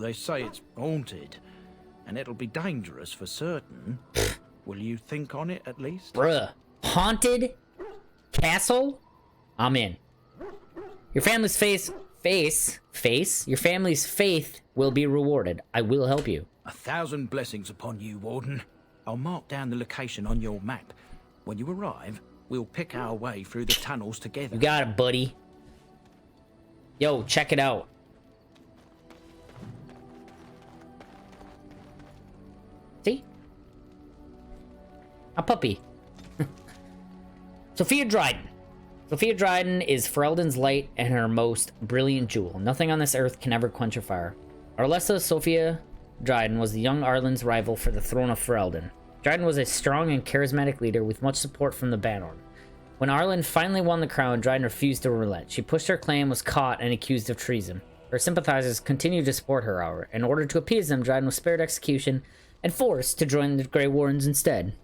They say it's haunted, and it'll be dangerous for certain. Will you think on it at least? Bruh. Haunted castle? I'm in. Your family's your family's faith will be rewarded. I will help you. 1,000 blessings upon you, Warden. I'll mark down the location on your map. When you arrive, we'll pick our way through the tunnels together. You got it, buddy. Yo, check it out. See? A puppy. Sophia Dryden. Sophia Dryden is Ferelden's light and her most brilliant jewel. Nothing on this earth can ever quench her fire. Arlessa Sophia Dryden was the young Arlen's rival for the throne of Ferelden. Dryden was a strong and charismatic leader with much support from the Bannerlord. When Arlen finally won the crown, Dryden refused to relent. She pushed her claim, was caught, and accused of treason. Her sympathizers continued to support her, however. In order to appease them, Dryden was spared execution and forced to join the Grey Wardens instead.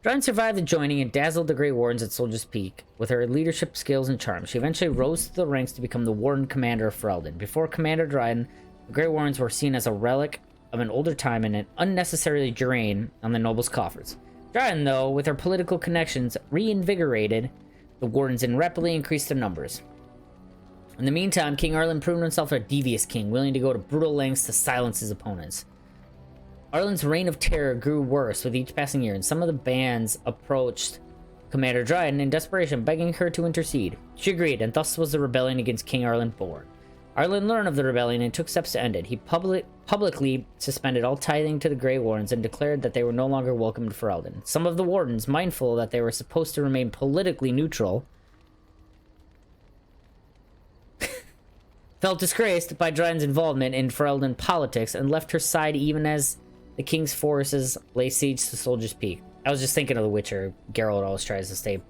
Dryden survived the joining and dazzled the Grey Wardens at Soldier's Peak. With her leadership skills and charm, she eventually rose to the ranks to become the Warden Commander of Ferelden. Before Commander Dryden, the Grey Wardens were seen as a relic of an older time and an unnecessary drain on the nobles' coffers. Dryden, though, with her political connections, reinvigorated the Wardens and rapidly increased their numbers. In the meantime, King Arlen proved himself a devious king, willing to go to brutal lengths to silence his opponents. Arlen's reign of terror grew worse with each passing year, and some of the bands approached Commander Dryden in desperation, begging her to intercede. She agreed, and thus was the rebellion against King Arlen born. Arlen learned of the rebellion and took steps to end it. He publicly suspended all tithing to the Grey Wardens and declared that they were no longer welcome to Ferelden. Some of the Wardens, mindful that they were supposed to remain politically neutral, felt disgraced by Dryden's involvement in Ferelden politics and left her side even as the king's forces lay siege to Soldier's Peak. I was just thinking of The Witcher. Geralt always tries to stay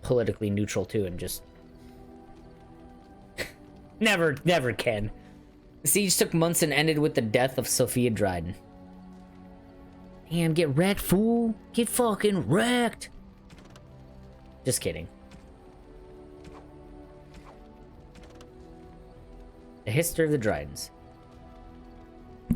politically neutral too, and just never can. The siege took months and ended with the death of Sophia Dryden. Damn, get wrecked, fool! Get fucking wrecked! Just kidding. The history of the Drydens.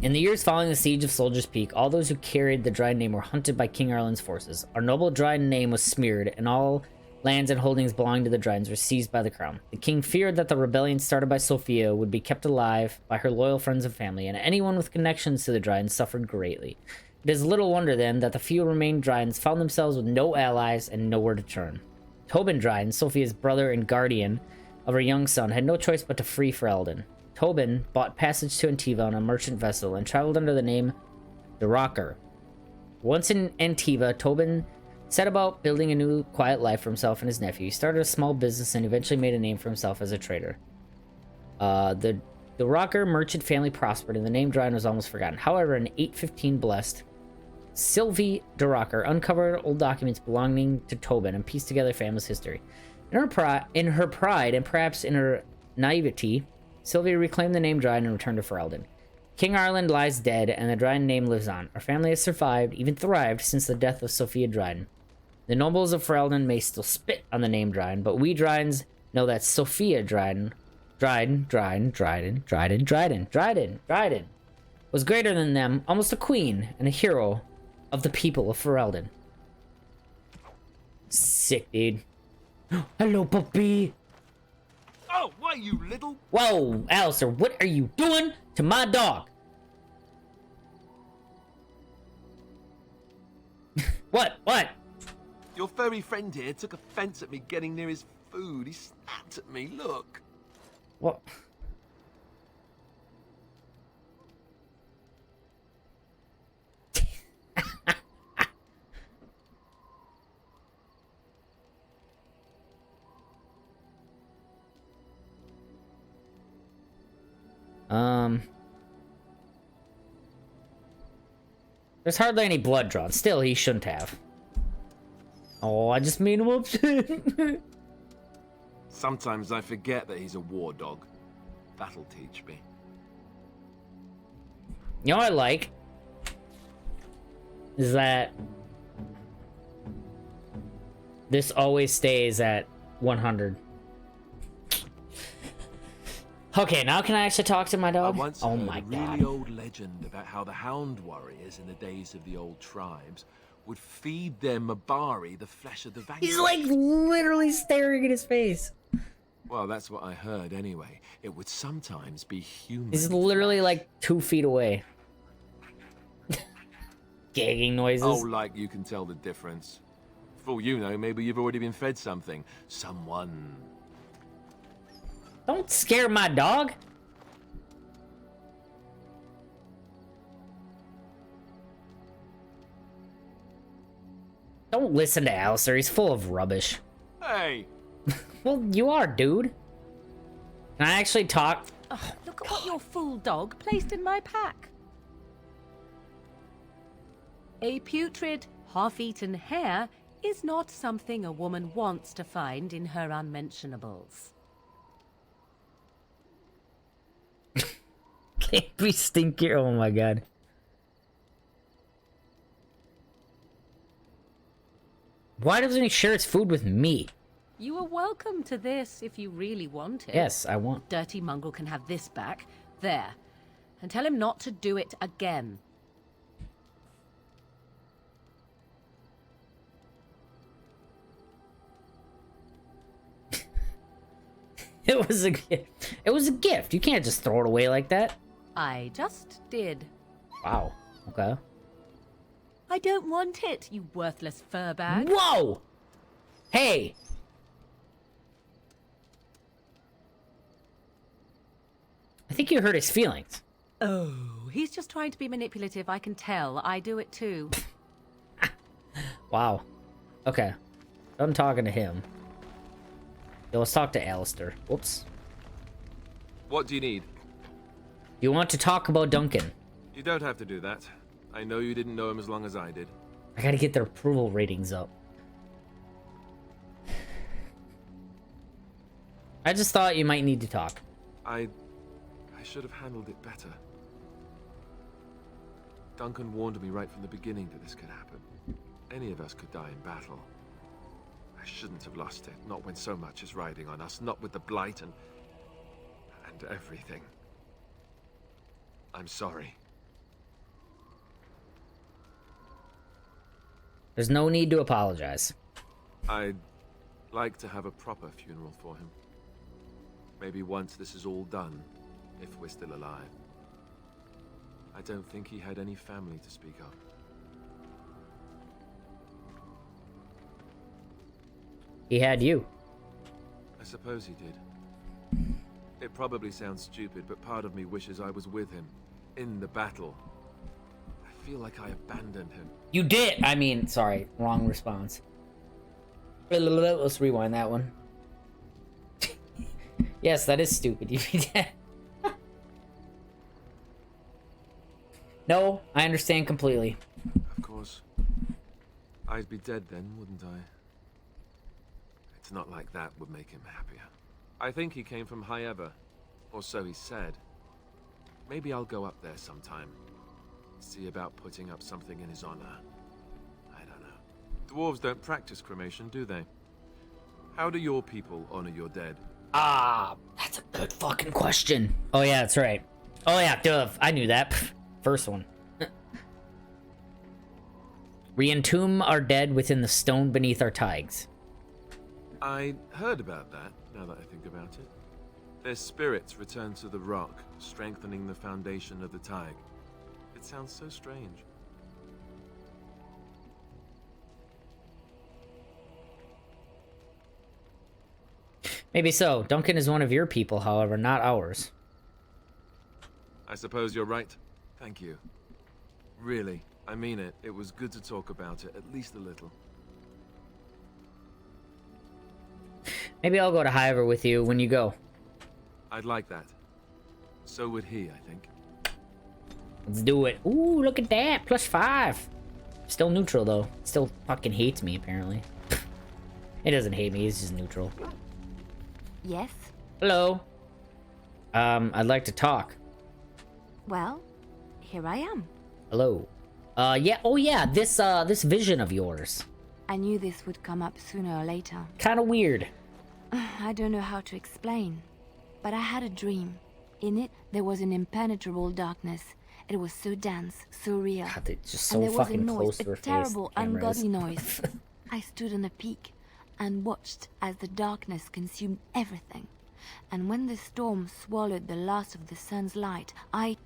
In the years following the siege of Soldier's Peak, all those who carried the Dryden name were hunted by King Arlen's forces. Our noble Dryden name was smeared, and all lands and holdings belonging to the Drydens were seized by the crown. The king feared that the rebellion started by Sophia would be kept alive by her loyal friends and family, and anyone with connections to the Drydens suffered greatly. It is little wonder, then, that the few remaining Drydens found themselves with no allies and nowhere to turn. Tobin Dryden, Sophia's brother and guardian of her young son, had no choice but to flee Ferelden. Tobin bought passage to Antiva on a merchant vessel and traveled under the name Durocker. Once in Antiva, Tobin set about building a new quiet life for himself and his nephew. He started a small business and eventually made a name for himself as a trader. The Durocker merchant family prospered and the name Dryden was almost forgotten. However, in 815 Blessed, Sylvie Durocker uncovered old documents belonging to Tobin and pieced together family's history. In her pride and perhaps in her naivety, Sylvia reclaimed the name Dryden and returned to Ferelden. King Arlen lies dead, and the Dryden name lives on. Our family has survived, even thrived, since the death of Sophia Dryden. The nobles of Ferelden may still spit on the name Dryden, but we Drydens know that Sophia Dryden was greater than them, almost a queen and a hero of the people of Ferelden. Sick, dude. Hello, puppy. Oh, why, you little... Whoa, Alistair, what are you doing to my dog? What? Your furry friend here took offense at me getting near his food. He snapped at me, look. What? There's hardly any blood drawn. Still, he shouldn't have. Oh, I just made him upset. Sometimes I forget that he's a war dog. That'll teach me. You know what I like? Is that this always stays at 100. Okay, now can I actually talk to my I dog? once Oh heard my a god. really old legend about how the Hound warriors in the days of the old tribes would feed their Mabari the flesh of the vanquished. He's like literally staring at his face. Well, that's what I heard anyway. It would sometimes be human. He's literally flesh. like 2 feet away. Gagging noises. Oh, like you can tell the difference. For all you know, maybe you've already been fed something. Someone. Don't scare my dog. Don't listen to Alistair. He's full of rubbish. Hey! Well, you are, dude. Can I actually talk? Oh, look at what your fool dog placed in my pack. A putrid, half-eaten hare is not something a woman wants to find in her unmentionables. Can't be stinkier. Oh my god. Why doesn't he share his food with me? You are welcome to this if you really want it. Yes, I want. Dirty mongrel can have this back. There. And tell him not to do it again. It was a gift. It was a gift. You can't just throw it away like that. I just did. Wow. Okay. I don't want it, you worthless fur bag. Whoa! Hey! I think you hurt his feelings. Oh, he's just trying to be manipulative, I can tell. I do it too. Wow. Okay. I'm talking to him. Yo, let's talk to Alistair. Whoops. What do you need? You want to talk about Duncan? You don't have to do that. I know you didn't know him as long as I did. I gotta get their approval ratings up. I just thought you might need to talk. I should have handled it better. Duncan warned me right from the beginning that this could happen. Any of us could die in battle. I shouldn't have lost it, not when so much is riding on us, not with the Blight and everything. I'm sorry. There's no need to apologize. I'd like to have a proper funeral for him. Maybe once this is all done, if we're still alive. I don't think he had any family to speak of. He had you. I suppose he did. It probably sounds stupid, but part of me wishes I was with him, in the battle. I feel like I abandoned him. You did! I mean, sorry, wrong response. Let's rewind that one. Yes, that is stupid. You did. No, I understand completely. Of course. I'd be dead then, wouldn't I? It's not like that would make him happier. I think he came from High Ever, or so he said. Maybe I'll go up there sometime. See about putting up something in his honor. I don't know. Dwarves don't practice cremation, do they? How do your people honor your dead? Ah, that's a good fucking question. Oh yeah, that's right. Oh yeah, duh, I knew that. First one. We entomb our dead within the stone beneath our taigs. I heard about that, now that I think about it. Their spirits return to the rock, strengthening the foundation of the Taig. It sounds so strange. Maybe so. Duncan is one of your people, however, not ours. I suppose you're right. Thank you. Really, I mean it. It was good to talk about it, at least a little. Maybe I'll go to Highever with you when you go. I'd like that. So would he, I think. Let's do it. Ooh, look at that. +5. Still neutral, though. Still fucking hates me, apparently. It doesn't hate me. He's just neutral. Yes? Hello. I'd like to talk. Well, here I am. Hello. Yeah. Oh, yeah. This vision of yours. I knew this would come up sooner or later. Kind of weird. I don't know how to explain, but I had a dream. In it, there was an impenetrable darkness. It was so dense, so real. God, it's just And so there was a fucking noise, close to a her face. terrible, the camera is. ungodly noise. I stood on a peak and watched as the darkness consumed everything. And when the storm swallowed the last of the sun's light, I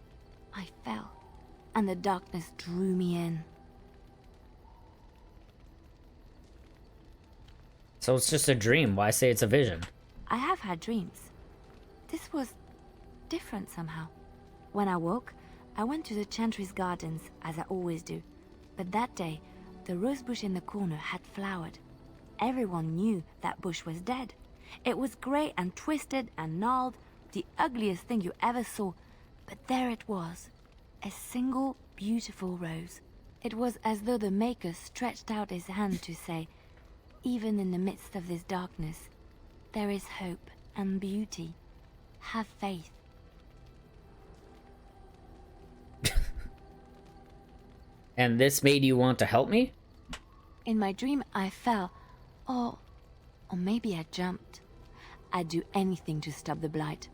fell, and the darkness drew me in. So it's just a dream. Why say it's a vision? I have had dreams. This was different somehow. When I woke, I went to the Chantry's gardens, as I always do. But that day, the rosebush in the corner had flowered. Everyone knew that bush was dead. It was grey and twisted and gnarled, the ugliest thing you ever saw. But there it was, a single beautiful rose. It was as though the Maker stretched out his hand to say, even in the midst of this darkness, there is hope and beauty. Have faith. And this made you want to help me? In my dream, I fell. Or maybe I jumped. I'd do anything to stop the Blight.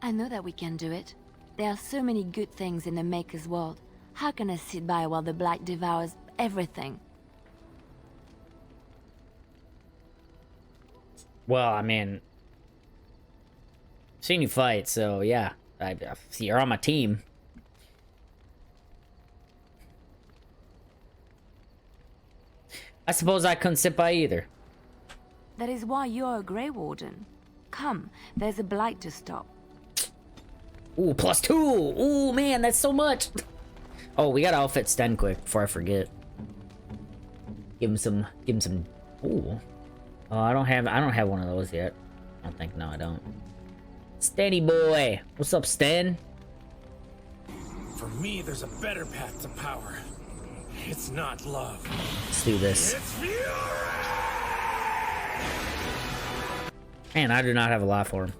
I know that we can do it. There are so many good things in the Maker's world. How can I sit by while the Blight devours everything? Well, I mean, I've seen you fight, so yeah. You're on my team. I suppose I couldn't sit by either. That is why you're a Grey Warden. Come, there's a Blight to stop. Ooh, +2! Ooh, man, that's so much! Oh, we gotta outfit Sten quick before I forget. Give him some, ooh. Oh, I don't have one of those yet. I don't think, no, I don't. Stenny boy! What's up, Sten? For me, there's a better path to power. It's not love. Let's do this. It's fury! Man, I do not have a lot for him.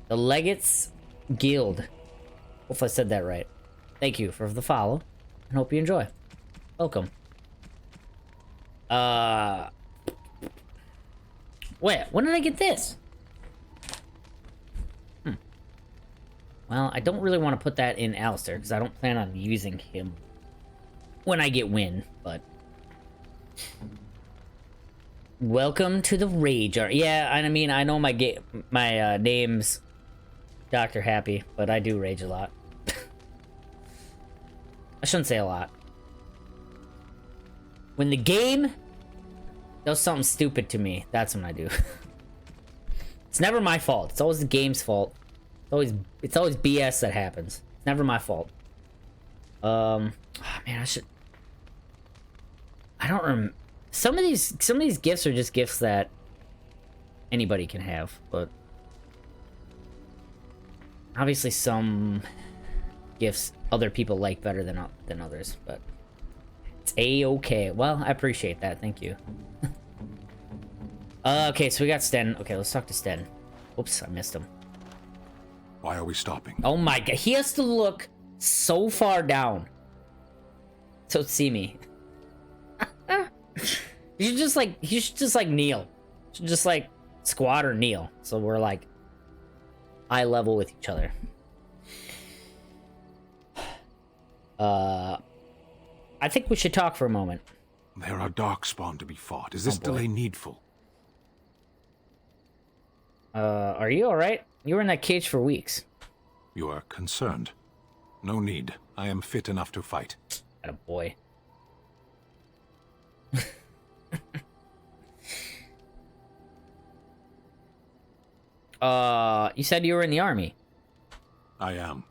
The Legates Guild. Hopefully I said that right. Thank you for the follow, and hope you enjoy. Welcome. Wait, when did I get this? Well, I don't really want to put that in Alistair, because I don't plan on using him when I get Win, but... Welcome to the Rage Art. Yeah, I mean, I know my name's Dr. Happy, but I do rage a lot. I shouldn't say a lot. When the game does something stupid to me, that's when I do. It's never my fault. It's always the game's fault. It's always BS that happens. It's never my fault. Oh, man, I don't remember. Some of these gifts are just gifts that anybody can have, but obviously some gifts other people like better than others, but it's a-okay. Well, I appreciate that. Thank you. Okay, so we got Sten. Okay, let's talk to Sten. Oops, I missed him. Why are we stopping? Oh my god, he has to look so far down to see me. You should just like kneel. You should just like squat or kneel. So we're like eye level with each other. I think we should talk for a moment. There are darkspawn to be fought. Is this boy. delay needful? Are you alright? You were in that cage for weeks. You are concerned. No need. I am fit enough to fight. Attaboy. You said you were in the army. I am.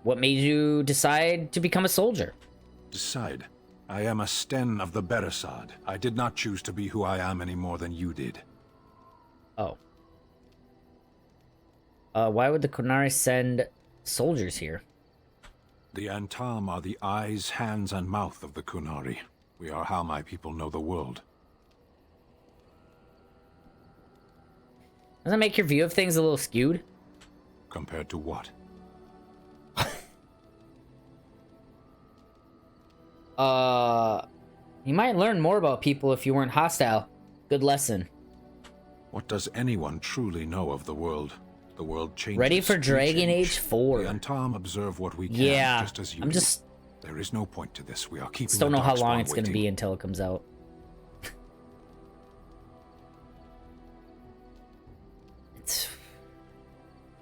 What made you decide to become a soldier? Decide. I am a Sten of the Beresad. I did not choose to be who I am any more than you did. Oh. Why would the Qunari send soldiers here? The Antam are the eyes, hands, and mouth of the Qunari. We are how my people know the world. Doesn't that make your view of things a little skewed? Compared to what? You might learn more about people if you weren't hostile. Good lesson. What does anyone truly know of the world? The world changes. Ready for we Dragon change. Age 4. The Antam observe what we can, Yeah, just as you I'm do. just There is no point to this. We are keeping. don't the know how Darkspawn long it's going to waiting. be until it comes out.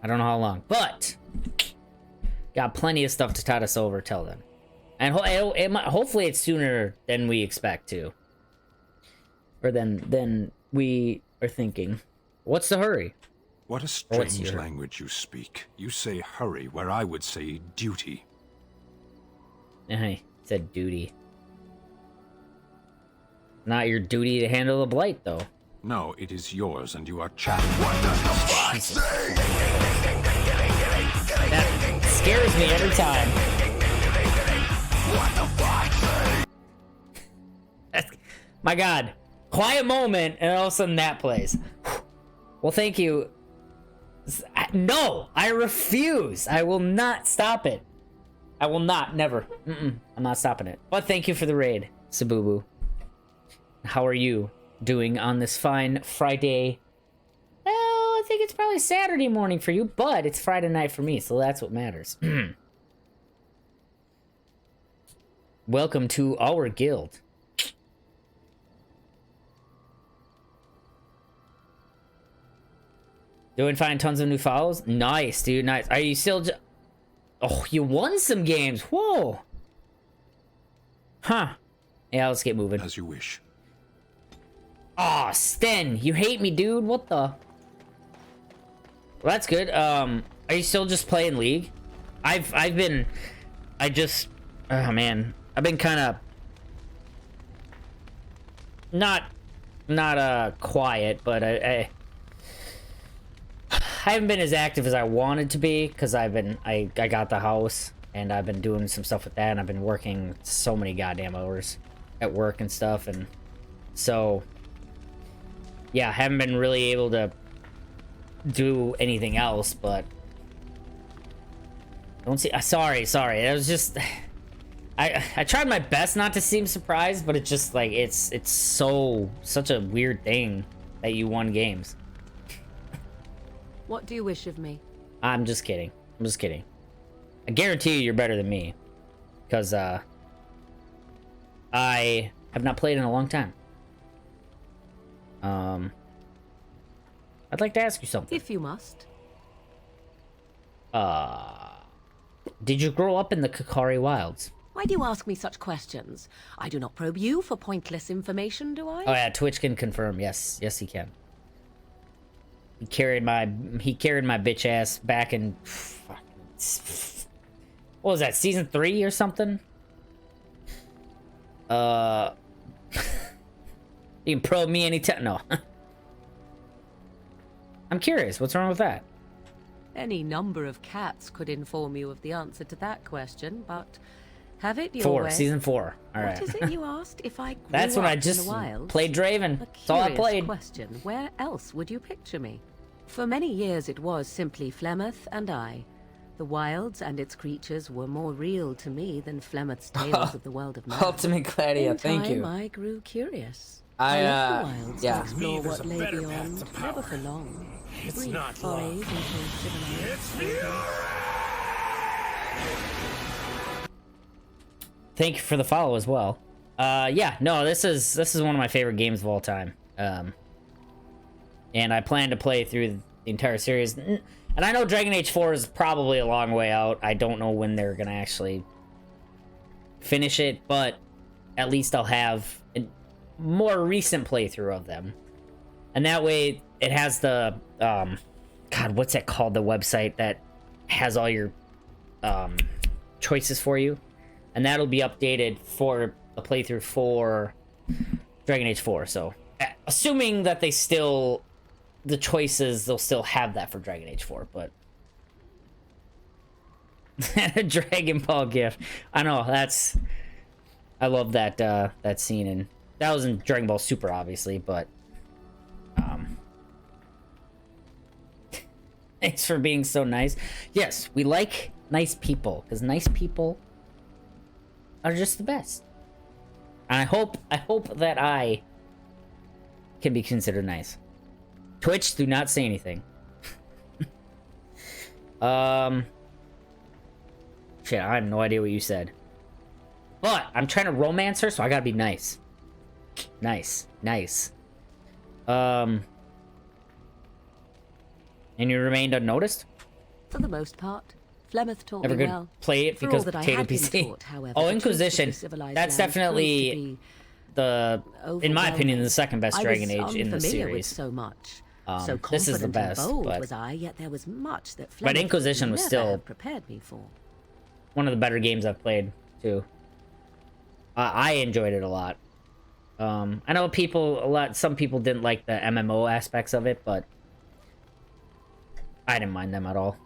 I don't know how long, but got plenty of stuff to tide us over till then. And hopefully it's sooner than we expect to. Or than we are thinking. What's the hurry? What a What's strange your- language you speak. You say hurry where I would say duty. I said duty. Not your duty to handle the blight, though. No, it is yours, and you are chatting. That scares me every time. My God. Quiet moment, and all of a sudden that plays. Well, thank you. No, I refuse. I will not stop it. I will not, never. I'm not stopping it. But thank you for the raid, Sabubu. How are you doing on this fine Friday? Well, I think it's probably Saturday morning for you, but it's Friday night for me, so that's what matters. Welcome to our guild. Doing fine, tons of new follows. Nice, dude, nice. Are you still oh, you won some games. Whoa. Huh. Yeah, let's get moving. As you wish. Aw, Sten, you hate me, dude. What the? Well, that's good. Are you still just playing League? Oh man, I've been kind of not quiet, but I haven't been as active as I wanted to be because I got the house and I've been doing some stuff with that, and I've been working so many goddamn hours at work and stuff, and so yeah, I haven't been really able to do anything else. But don't see. Sorry. It was just I tried my best not to seem surprised, but it's just like it's such a weird thing that you won games. What do you wish of me? I'm just kidding. I guarantee you you're better than me, because I have not played in a long time. I'd like to ask you something. If you must. Did you grow up in the Kakari Wilds? Why do you ask me such questions? I do not probe you for pointless information, do I? Oh yeah, Twitch can confirm. Yes, he can. He carried my bitch ass back in what was that, season 3 or something? You can probe me anytime. No. I'm curious, what's wrong with that? Any number of cats could inform you of the answer to that question, but have it your 4, way. season 4. All right. What is it you asked? If I grew That's when up I in just the wilds? played Draven. A That's all I curious played. question. Where else would you picture me? For many years it was simply Flemeth and I. The wilds and its creatures were more real to me than Flemeth's tales of the world of man. Ultimate Gladia, In thank time, you. I grew curious. I, left the wilds yeah. to explore Me, there's what a lay better path beyond, to never power. for long. It's Brief not forays love. into civilized. Thank you for the follow as well. Yeah, no, this is one of my favorite games of all time. And I plan to play through the entire series. And I know Dragon Age 4 is probably a long way out. I don't know when they're gonna actually finish it, but at least I'll have a more recent playthrough of them. And that way it has the God, what's that called? The website that has all your choices for you. And that'll be updated for a playthrough for Dragon Age 4. So, assuming that they still, the choices, they'll still have that for Dragon Age 4. But a Dragon Ball gift. I know, I love that that scene, and that was in Dragon Ball Super, obviously. But thanks for being so nice. Yes, we like nice people, because nice people are just the best. And I hope that I can be considered nice. Twitch, do not say anything. Shit, I have no idea what you said. But I'm trying to romance her, so I gotta be nice. Nice. And you remained unnoticed? For the most part, Flemeth taught Never me could well. play it For because all that I potato had been PC. taught, however, Oh, the truths of Inquisition. the civilized That's land proved to definitely be the, in my opinion, the second best Dragon Age in the With series. so much. This is the best, and bold but- was I, yet there was much that Flemeth But Inquisition would was never still- have prepared me for. One of the better games I've played, too. I enjoyed it a lot. I know some people didn't like the MMO aspects of it, but I didn't mind them at all.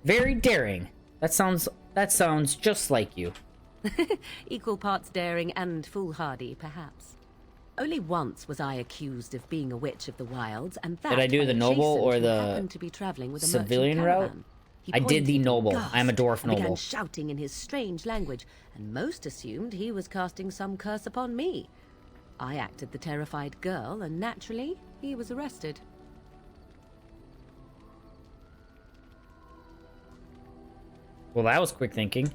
Very daring. That sounds just like you. Equal parts daring and foolhardy, perhaps. Only once was I accused of being a witch of the wilds, and that Did I do by the a noble Chasant or who the happened to be traveling with a civilian merchant route? caravan. He I did the pointed, noble. I am a dwarf gasped, and began noble. shouting in his strange language, and most assumed he was casting some curse upon me. I acted the terrified girl, and naturally, he was arrested. Well, that was quick thinking.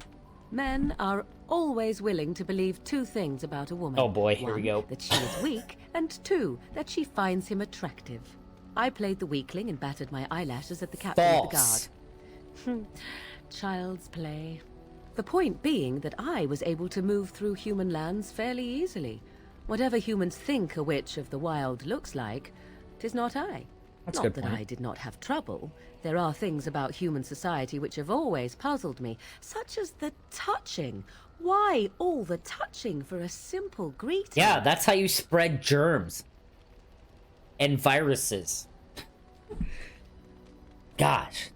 Men are always willing to believe two things about a woman. Oh boy, here we One, go. that she is weak, and two, that she finds him attractive. I played the weakling and battered my eyelashes at the captain of the False. guard. Child's play. The point being that I was able to move through human lands fairly easily. Whatever humans think a witch of the wild looks like, 'tis not I. That's a Not good that point. I did not have trouble. There are things about human society which have always puzzled me, such as the touching. Why all the touching for a simple greeting? Yeah, that's how you spread germs and viruses. Gosh.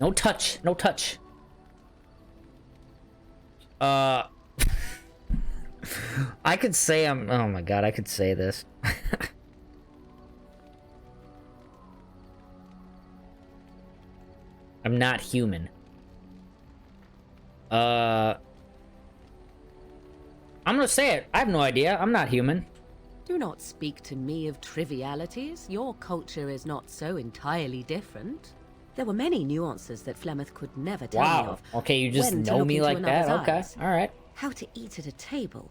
No touch. No touch. I could say I'm... Oh my god, I could say this. I'm not human. I'm gonna say it. I have no idea. I'm not human. Do not speak to me of trivialities. Your culture is not so entirely different. There were many nuances that Flemeth could never tell me Wow. of. Okay, you just When to know look me into like that. another's Okay. eyes. All right. How to eat at a table.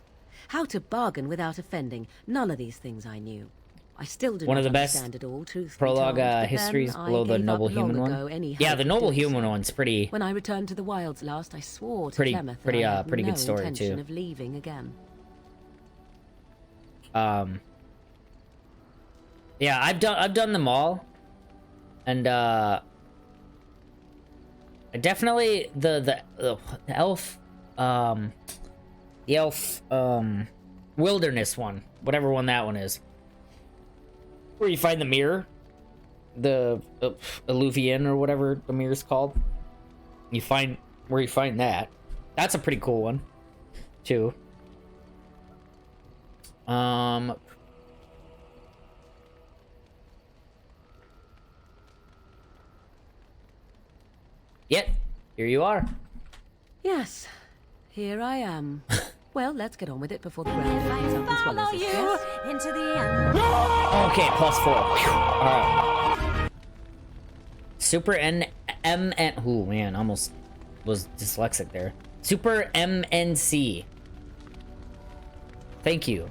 How to bargain without offending. None of these things I knew. I still do One not of the best understand it all, truth be Prologue told, but then histories I below the gave noble up human long one. ago any Yeah, hope the of noble doing human so. one's pretty. When I returned to the wilds last, I swore to Pretty- Flemeth pretty, that I had pretty good no story, intention too. of leaving again. Yeah, I've done them all, and I definitely the elf wilderness one, whatever one that one is, where you find the mirror, the Illuvian or whatever the mirror's called. You find that. That's a pretty cool one, too. Yet, here you are. Yes, here I am. Well, let's get on with it before the ground opens up and swallows us, yes? into the end. Okay, +4. Alright. Super ooh, man, almost was dyslexic there. Super MNC. Thank you,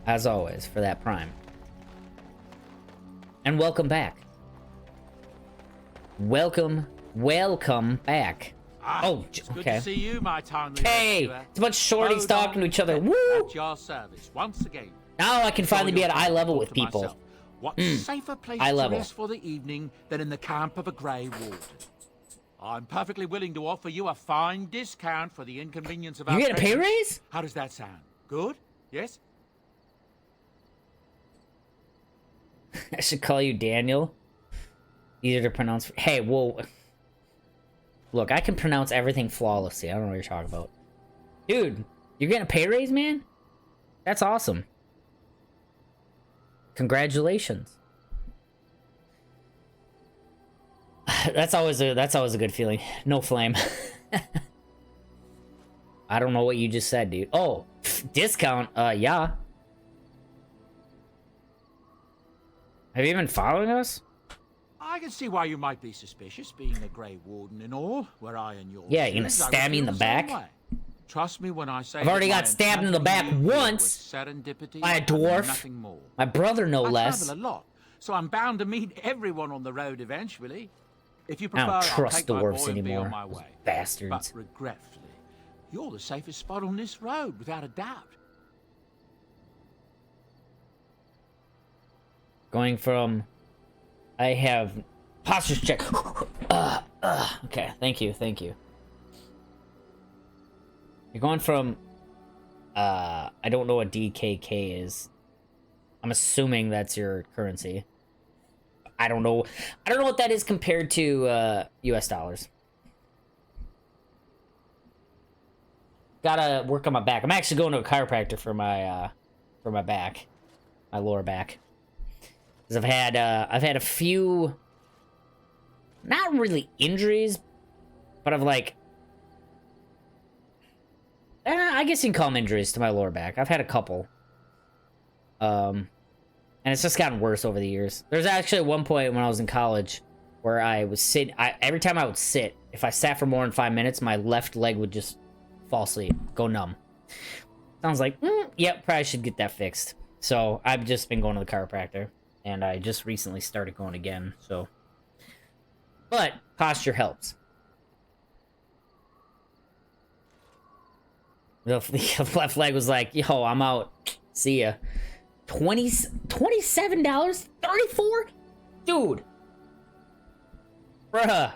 as always, for that prime. And welcome back. Welcome back. Oh, It's good okay. to see you, my timely Hey, rescuer. it's a bunch of shorties Hold talking to on each other. and Woo! At your service once again. Now I can finally All be your at eye level thought with to people. myself, what safer place Eye to level. rest for the evening than in the camp of a Grey Warden? I'm perfectly willing to offer you a fine discount for the inconvenience of You our get a pay presence. raise? How does that sound? Good? Yes? I should call you Daniel. Easier to pronounce. Hey, whoa. Look, I can pronounce everything flawlessly. I don't know what you're talking about. Dude, you're getting a pay raise, man? That's awesome. Congratulations. that's always a good feeling. No flame. I don't know what you just said, dude. Oh, discount? Yeah. Have you been following us? I can see why you might be suspicious, being a Grey Warden and all, where I and yours. Yeah, you gonna stab me in the back? Trust me when I say I've already that got my stabbed in the back encountering you here once was serendipity by a and dwarf. nothing more. My brother, no I less. travel a lot, so I'm bound to meet everyone on the road eventually. If you I prefer, don't I'll trust take my dwarves boy and be anymore. on my Those way. bastards. But regretfully, you're the safest spot on this road, without a doubt. Going from... I have... Posture check. Okay, thank you, thank you. You're going from... I don't know what DKK is. I'm assuming that's your currency. I don't know. I don't know what that is compared to US dollars. Gotta work on my back. I'm actually going to a chiropractor for my back. My lower back. Because I've had a few, not really injuries, but I've like, I guess you can call them injuries to my lower back. I've had a couple. And it's just gotten worse over the years. There's actually one point when I was in college where I was every time I would sit, if I sat for more than 5 minutes, my left leg would just fall asleep, go numb. Sounds like, yep, probably should get that fixed. So I've just been going to the chiropractor, and I just recently started going again, so. But posture helps. The left leg was like, yo, I'm out. See ya. $27? 34? Dude. Bruh.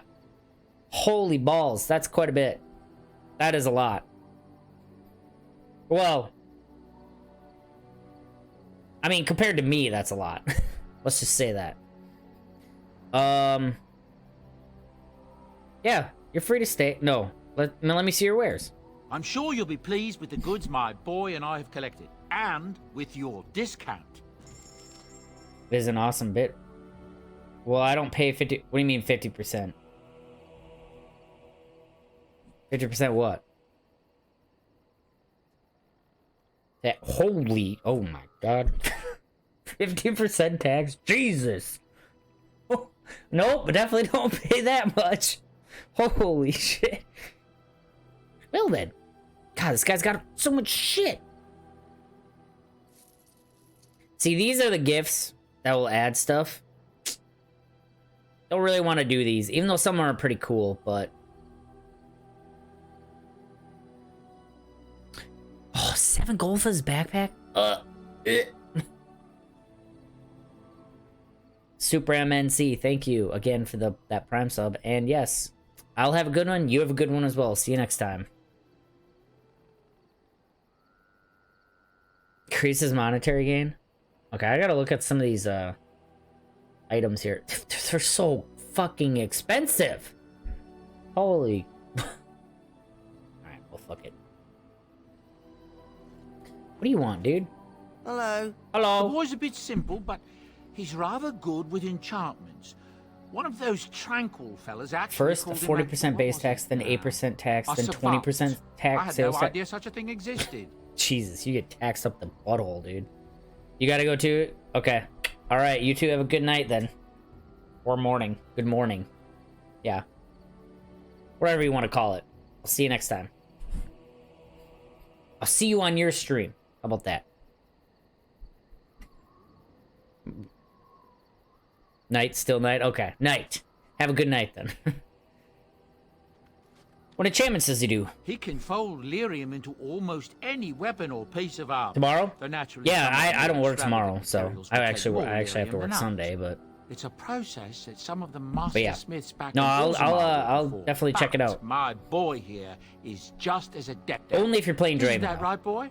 Holy balls. That's quite a bit. That is a lot. Well. I mean, compared to me, that's a lot. Let's just say that. Yeah, you're free to stay. No, let me see your wares. I'm sure you'll be pleased with the goods my boy and I have collected, and with your discount. It is an awesome bit. Well, I don't pay 50. What do you mean 50%? 50% what? That holy, oh my god. 50% tax? Jesus. Oh, nope, definitely don't pay that much. Holy shit. Well then. God, this guy's got so much shit. See, these are the gifts that will add stuff. Don't really want to do these, even though some are pretty cool, but... Oh, 7 gold for his backpack? Super MNC, thank you again for that Prime sub. And yes, I'll have a good one. You have a good one as well. See you next time. Increases monetary gain. Okay, I gotta look at some of these items here. They're so fucking expensive. Holy. Alright, well, fuck it. What do you want, dude? Hello. Hello. The boy's a bit simple, but he's rather good with enchantments. One of those tranquil fellas actually First, called him 40% base what tax, was then it? 8% tax, A then savant. 20% I tax, had sales no tax. idea such a thing existed. Jesus, you get taxed up the butthole, dude. You gotta go too? Okay. Alright, you two have a good night then. Or morning. Good morning. Yeah. Whatever you want to call it. I'll see you next time. I'll see you on your stream. How about that? Night, still night? Okay, night. Have a good night then. What enchantments does he do? He can fold lyrium into almost any weapon or piece of armor. Tomorrow? Though naturally, Yeah, some of the I don't more work tomorrow, extravagant so materials I will take actually more have to lyrium work than others. Sunday, but It's a process that some of the master yeah. smiths back No, in I'll Orzammar did before. definitely check it But out. my boy here is just as adept at it. Only if you're playing Isn't Draven. that right, boy?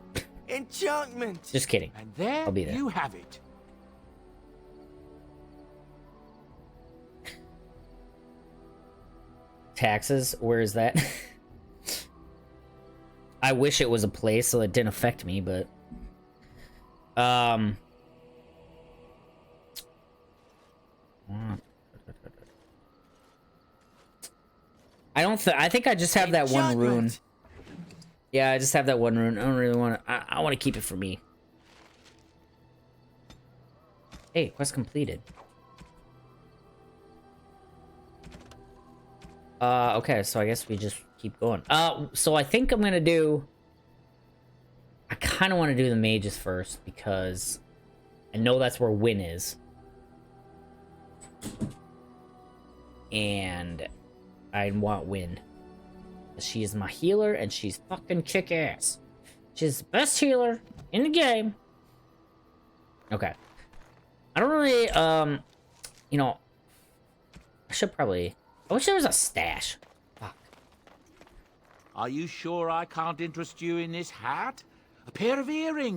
Enchantment. Just kidding. And there I'll be there. you have it. Taxes? Where is that? I wish it was a place so it didn't affect me, but I don't think I just have that one rune. Enchantment. Yeah, I just have that one rune. I don't really want to... I want to keep it for me. Hey, quest completed. Okay, so I guess we just keep going. So I think I'm gonna do... I kind of want to do the mages first, because I know that's where Win is. And I want Win. She is my healer, and she's fucking kick-ass. She's the best healer in the game. Okay. I don't really, you know... I should probably... I wish there was a stash. Fuck. Are you sure I can't interest you in this hat? A pair of earrings,